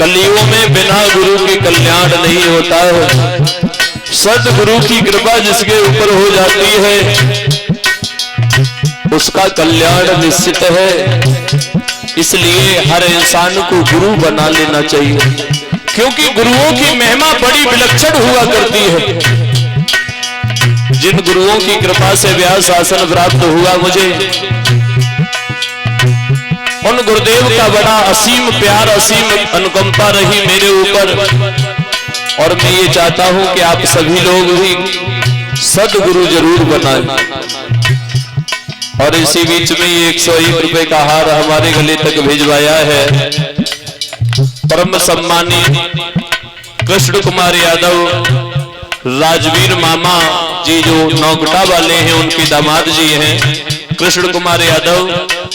कलियुग में बिना गुरु के कल्याण नहीं होता है। सदगुरु की कृपा जिसके ऊपर हो जाती है उसका कल्याण निश्चित है। इसलिए हर इंसान को गुरु बना लेना चाहिए, क्योंकि गुरुओं की महिमा बड़ी विलक्षण हुआ करती है। जिन गुरुओं की कृपा से व्यास आसन प्राप्त हुआ मुझे, उन गुरुदेव का बड़ा असीम प्यार, असीम अनुकंपा रही मेरे ऊपर। और मैं ये चाहता हूं कि आप सभी लोग भी सदगुरु जरूर बनाएं। और इसी बीच में ये 101 रुपए का हार हमारे गले तक भिजवाया है परम सम्मानित कृष्ण कुमार यादव राजवीर मामा जी, जो नौगटा वाले हैं, उनके दामाद जी हैं। कृष्ण कुमार यादव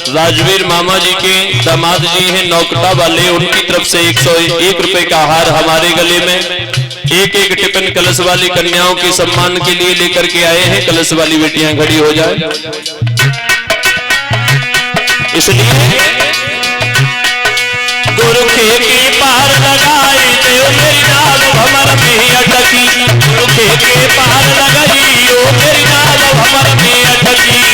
राजवीर मामा जी के दामाद जी हैं, नौगटा वाले। उनकी तरफ से 101 रुपए का हार हमारे गले में एक एक टिफिन कलश वाली कन्याओं के सम्मान के लिए लेकर के आए हैं। कलश वाली बेटियां खड़ी हो जाए। इसलिए गुरु के पार लगाई देव मेरी नाल भमर में अटकी, गुरु के पार लगाई ओ मेरी नाल भमर में अटकी।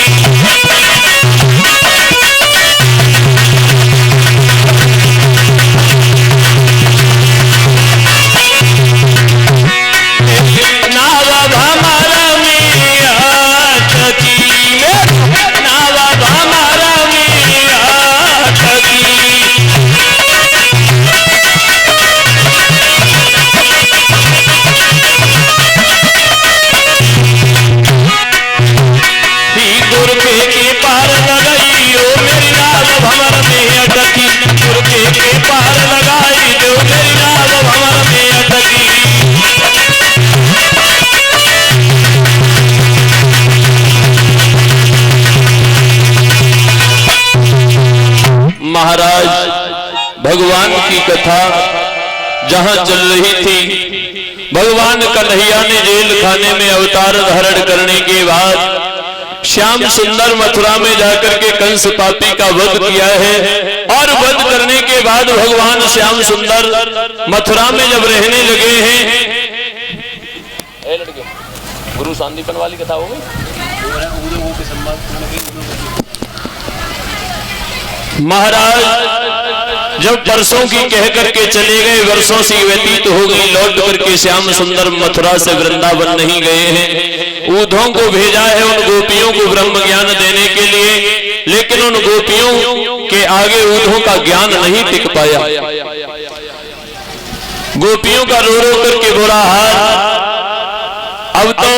महाराज भगवान की कथा जहां चल रही थी, भगवान कन्हैया ने जेल खाने में अवतार धारण करने के बाद श्याम सुंदर मथुरा में जाकर के कंस पापी का वध किया है। और वध करने के बाद भगवान श्याम सुंदर मथुरा में जब रहने लगे हैं, गुरु सांदीपन वाली कथा हो गई। महाराज जब वर्षों की कह करके चले गए, वर्षों से व्यतीत हो गई, लौट करके श्याम सुंदर मथुरा से वृंदावन नहीं गए हैं। ऊधों को भेजा है उन गोपियों को ब्रह्म ज्ञान देने के लिए, लेकिन उन गोपियों के आगे ऊधों का ज्ञान नहीं टिक पाया। गोपियों का रो रो करके बुरा हाल। अब तो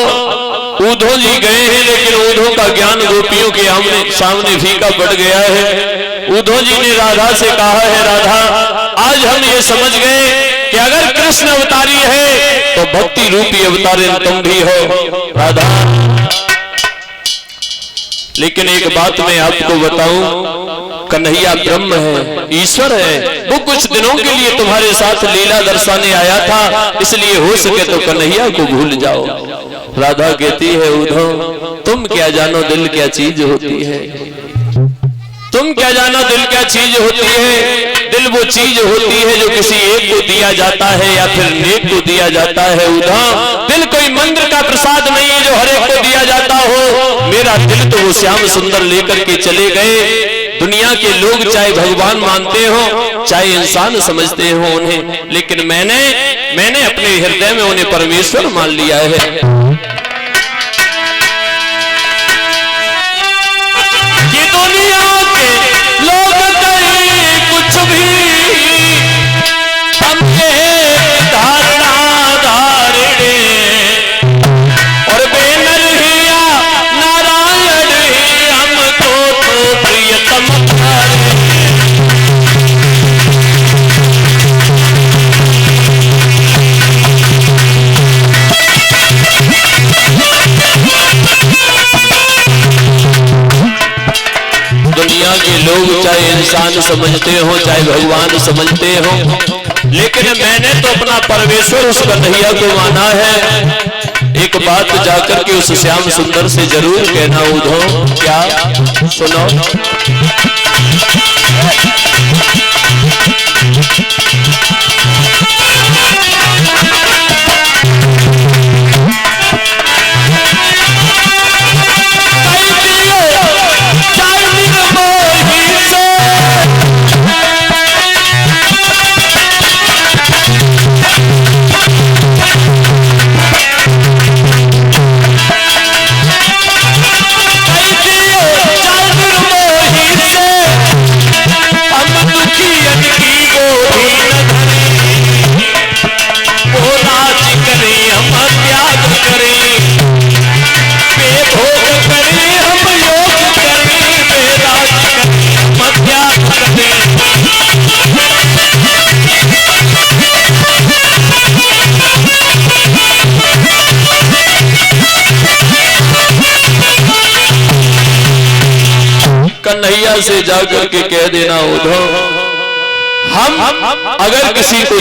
ऊधो जी गए हैं, लेकिन ऊधों का ज्ञान गोपियों के सामने फीका पड़ गया है। ऊधो जी ने राधा से कहा है, राधा आज हम ये समझ गए कि अगर कृष्ण अवतारी है तो भक्ति रूपी अवतारी तुम भी हो राधा। लेकिन एक बात मैं आपको बताऊं, कन्हैया ब्रह्म है, ईश्वर है। वो कुछ दिनों के लिए तुम्हारे साथ लीला दर्शाने आया था, इसलिए हो सके तो कन्हैया को भूल जाओ। राधा कहती है, उद्धव तुम क्या जानो दिल क्या चीज होती है, तुम क्या जानो दिल क्या चीज होती है। दिल वो चीज होती है जो किसी एक को दिया जाता है या फिर नेक को दिया जाता है। उद्धव दिल कोई मंदिर का प्रसाद नहीं है जो हर एक को दिया जाता हो। मेरा दिल तो वो श्याम सुंदर लेकर के चले गए। दुनिया के लोग चाहे भगवान मानते हो चाहे इंसान समझते हो उन्हें, लेकिन मैंने अपने हृदय में उन्हें परमेश्वर मान लिया है। के लोग चाहे इंसान समझते हो चाहे भगवान समझते हो, लेकिन मैंने तो अपना परमेश्वर उस कन्हैया को माना है। एक बात जाकर के उस श्याम सुंदर से जरूर कहना, उद्धव क्या सुनो। कन्हैया से जाकर के कह देना उद्धव, हम अगर किसी को